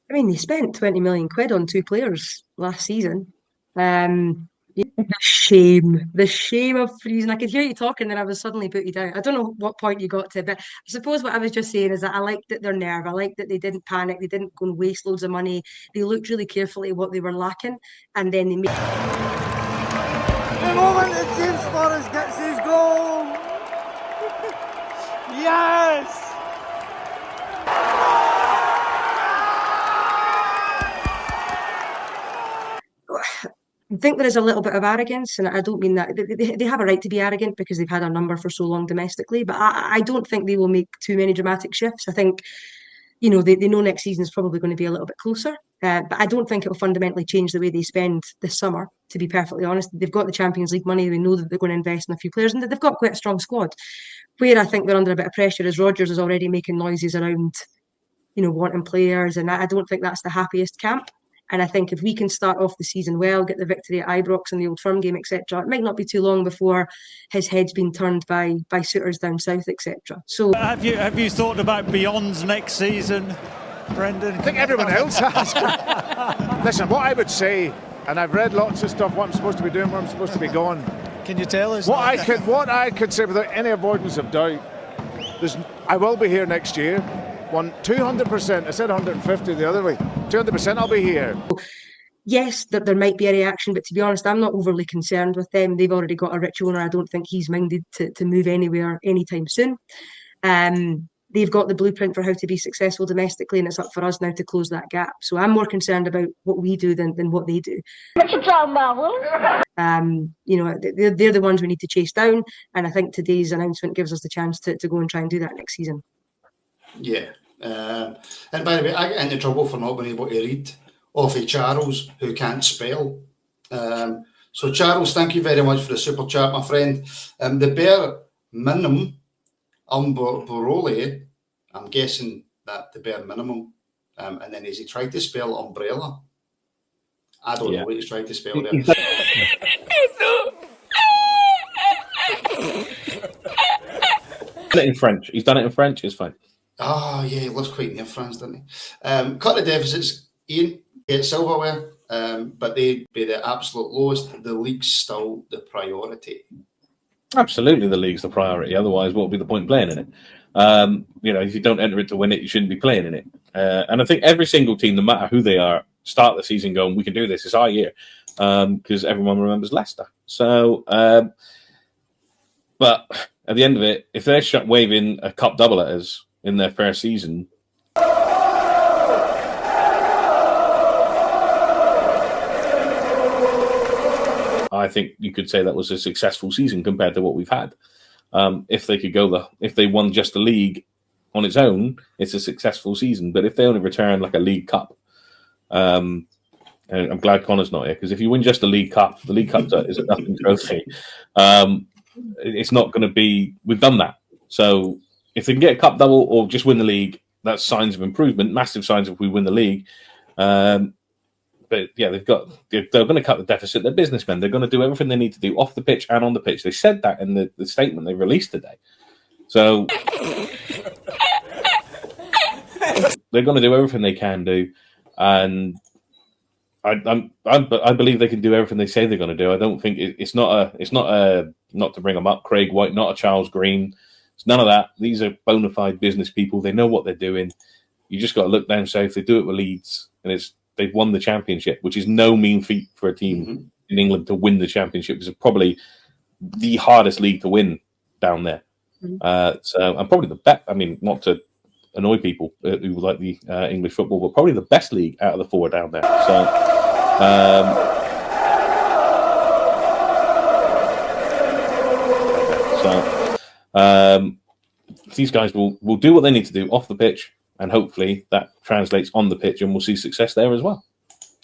I mean, they spent 20 million quid on two players last season. The shame of freezing. I could hear you talking, then I was suddenly put you down. I don't know what point you got to, but I suppose what I was just saying is that I liked that their nerve. I liked that they didn't panic. They didn't go and waste loads of money. They looked really carefully at what they were lacking, and then they made. The moment that James Forrest gets his goal, yes. I think there is a little bit of arrogance, and I don't mean that they have a right to be arrogant because they've had a number for so long domestically. But I don't think they will make too many dramatic shifts. I think, they know next season is probably going to be a little bit closer. But I don't think it will fundamentally change the way they spend this summer, to be perfectly honest. They've got the Champions League money. They know that they're going to invest in a few players, and they've got quite a strong squad. Where I think they're under a bit of pressure is Rodgers is already making noises around, wanting players, and I don't think that's the happiest camp. And I think if we can start off the season well, get the victory at Ibrox and the Old Firm game, etc., it might not be too long before his head's been turned by suitors down south, etc. So, have you thought about beyond next season, Brendan? I think everyone else has. Listen, what I would say, and I've read lots of stuff, what I'm supposed to be doing, where I'm supposed to be going. Can you tell us? What I could say without any avoidance of doubt, I will be here next year. 200%. I said 150 the other way. 200% I'll be here. Yes, there might be a reaction, but to be honest, I'm not overly concerned with them. They've already got a rich owner. I don't think he's minded to move anywhere anytime soon. They've got the blueprint for how to be successful domestically, and it's up for us now to close that gap. So I'm more concerned about what we do than what they do. They're the ones we need to chase down, and I think today's announcement gives us the chance to go and try and do that next season. Yeah. And by the way, I get into trouble for not being able to read off of Charles, who can't spell. So Charles, thank you very much for the super chat, my friend. The bare minimum umbrella, I'm guessing that the bare minimum. And then is he tried to spell umbrella? I don't know what he's trying to spell there. In French. He's done it in French, it's fine. Oh, yeah, he lives quite near France, doesn't he? Cut the deficits, Ian, get silverware, but they'd be the absolute lowest. The league's still the priority. Absolutely, the league's the priority. Otherwise, what would be the point playing in it? If you don't enter it to win it, you shouldn't be playing in it. And I think every single team, no matter who they are, start the season going, we can do this. It's our year. Because everyone remembers Leicester. So, but at the end of it, if they're waving a cup double at us in their first season, I think you could say that was a successful season compared to what we've had. If they could if they won just the league on its own, it's a successful season. But if they only return like a League Cup, and I'm glad Connor's not here, because if you win just the League Cup is a nothing trophy. It's not going to be. We've done that. So if they can get a cup double or just win the league, that's signs of improvement. Massive signs if we win the league. But yeah, they're going to cut the deficit. They're businessmen. They're going to do everything they need to do off the pitch and on the pitch. They said that in the statement they released today. So they're going to do everything they can do, and I believe they can do everything they say they're going to do. I don't think it's not not to bring them up, Craig White, not a Charles Green. It's none of that. These are bona fide business people. They know what they're doing. You just got to look down south. They do it with Leeds, and they've won the championship, which is no mean feat for a team in England to win the championship. It's probably the hardest league to win down there. So I'm probably the best. I mean, not to annoy people who like the English football, but probably the best league out of the four down there. These guys will do what they need to do off the pitch, and hopefully that translates on the pitch, and we'll see success there as well.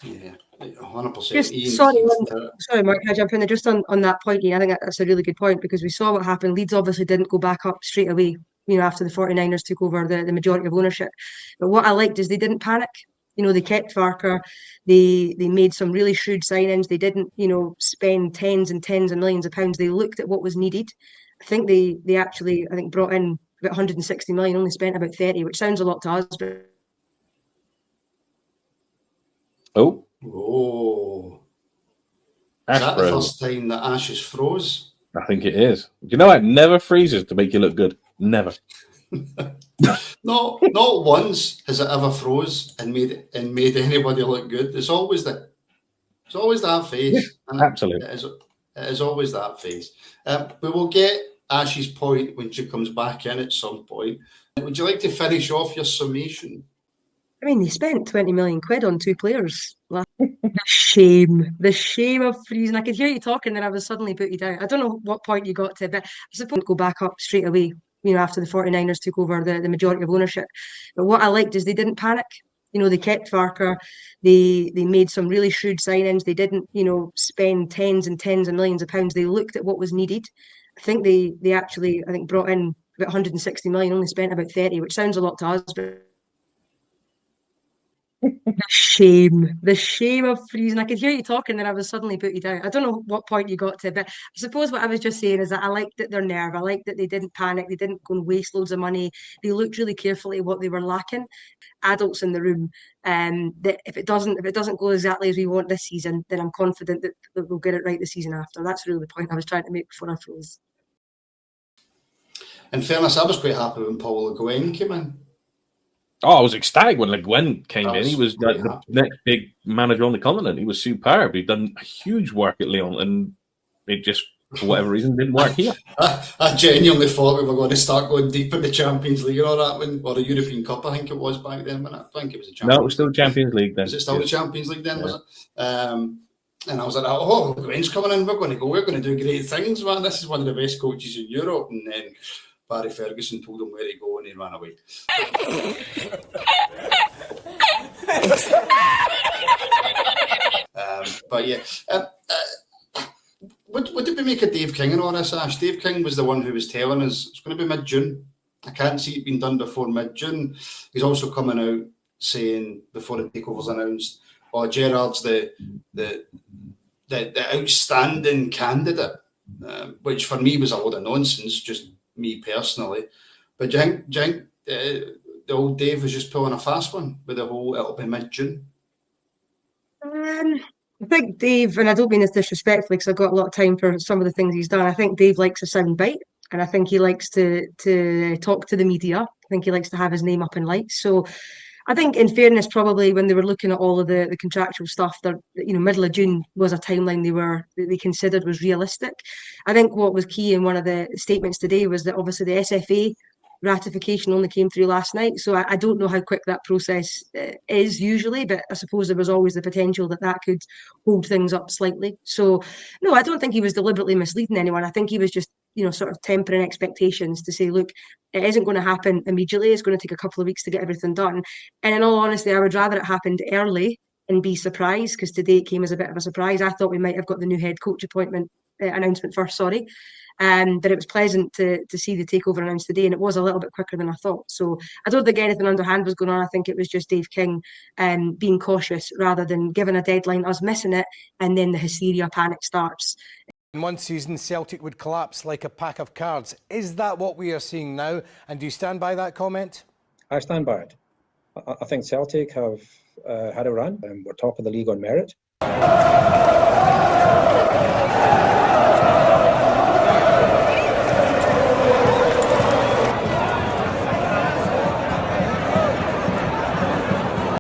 Yeah, 100%. Sorry, Mark, can I jump in there? Just on that point, Ian, I think that's a really good point, because we saw what happened. Leeds obviously didn't go back up straight away, after the 49ers took over the majority of ownership. But what I liked is they didn't panic. They kept Farker. They made some really shrewd signings. They didn't, spend tens and tens of millions of pounds. They looked at what was needed. I think they actually, brought in about 160 million, only spent about 30, which sounds a lot to us, but Oh, Is that the Astro. first time that Ashes froze? I think it is. You know, it never freezes to make you look good. Never. Not once has it ever froze and made anybody look good. It's always that face. Yeah, absolutely. It is always that face. We will get Ash's point when she comes back in at some point. Would you like to finish off your summation? I mean, they spent 20 million quid on two players. The shame of freezing. I could hear you talking, then I was suddenly put you down. I don't know what point you got to, but I suppose go back up straight away, after the 49ers took over the majority of ownership. But what I liked is they didn't panic. They kept Farker. They made some really shrewd signings. They didn't, spend tens and tens of millions of pounds. They looked at what was needed. I think they actually, brought in about 160 million, only spent about 30, which sounds a lot to us, but the shame of freezing. I could hear you talking, then I was suddenly put you down. I don't know what point you got to, but I suppose what I was just saying is that I liked that their nerve. I liked that they didn't panic. They didn't go and waste loads of money. They looked really carefully at what they were lacking. Adults in the room. That if it doesn't go exactly as we want this season, then I'm confident that we'll get it right the season after. That's really the point I was trying to make before I froze. In fairness, I was quite happy when Paul Le Guin came in. Oh, I was ecstatic when Le Guin came in. He was like the next big manager on the continent. He was superb. He'd done huge work at Lyon, and it just, for whatever reason, didn't work here. I genuinely thought we were going to start going deep in the Champions League and all that, or the European Cup, I think it was back then. But I think it was the Champions League. No, it was still Champions League then. Was it still the Champions League then, was it? And I was like, oh, Le Guin's coming in. We're going to do great things, man. This is one of the best coaches in Europe. And then Barry Ferguson told him where to go and he ran away. But yeah, what did we make of Dave King and all this, Ash? Dave King was the one who was telling us it's going to be mid-June. I can't see it being done before mid-June. He's also coming out saying before the takeovers announced, "Oh, Gerrard's the outstanding candidate," which for me was a load of nonsense, just me personally. But do you think the old Dave was just pulling a fast one with the whole it'll be mid-June? I think Dave, and I don't mean this disrespectfully because I've got a lot of time for some of the things he's done. I think Dave likes a sound bite, and I think he likes to talk to the media. I think he likes to have his name up in lights. So I think, in fairness, probably when they were looking at all of the contractual stuff, middle of June was a timeline they considered was realistic. I think what was key in one of the statements today was that obviously the SFA ratification only came through last night, so I don't know how quick that process is usually, but I suppose there was always the potential that could hold things up slightly. So no, I don't think he was deliberately misleading anyone. I think he was just sort of tempering expectations to say, look, it isn't going to happen immediately. It's going to take a couple of weeks to get everything done. And in all honesty, I would rather it happened early and be surprised, because today it came as a bit of a surprise. I thought we might have got the new head coach announcement first, sorry. But it was pleasant to see the takeover announced today, and it was a little bit quicker than I thought. So I don't think anything underhand was going on. I think it was just Dave King being cautious rather than giving a deadline, us missing it, and then the hysteria panic starts. In one season, Celtic would collapse like a pack of cards. Is that what we are seeing now? And do you stand by that comment? I stand by it. I think Celtic have had a run, and we're top of the league on merit.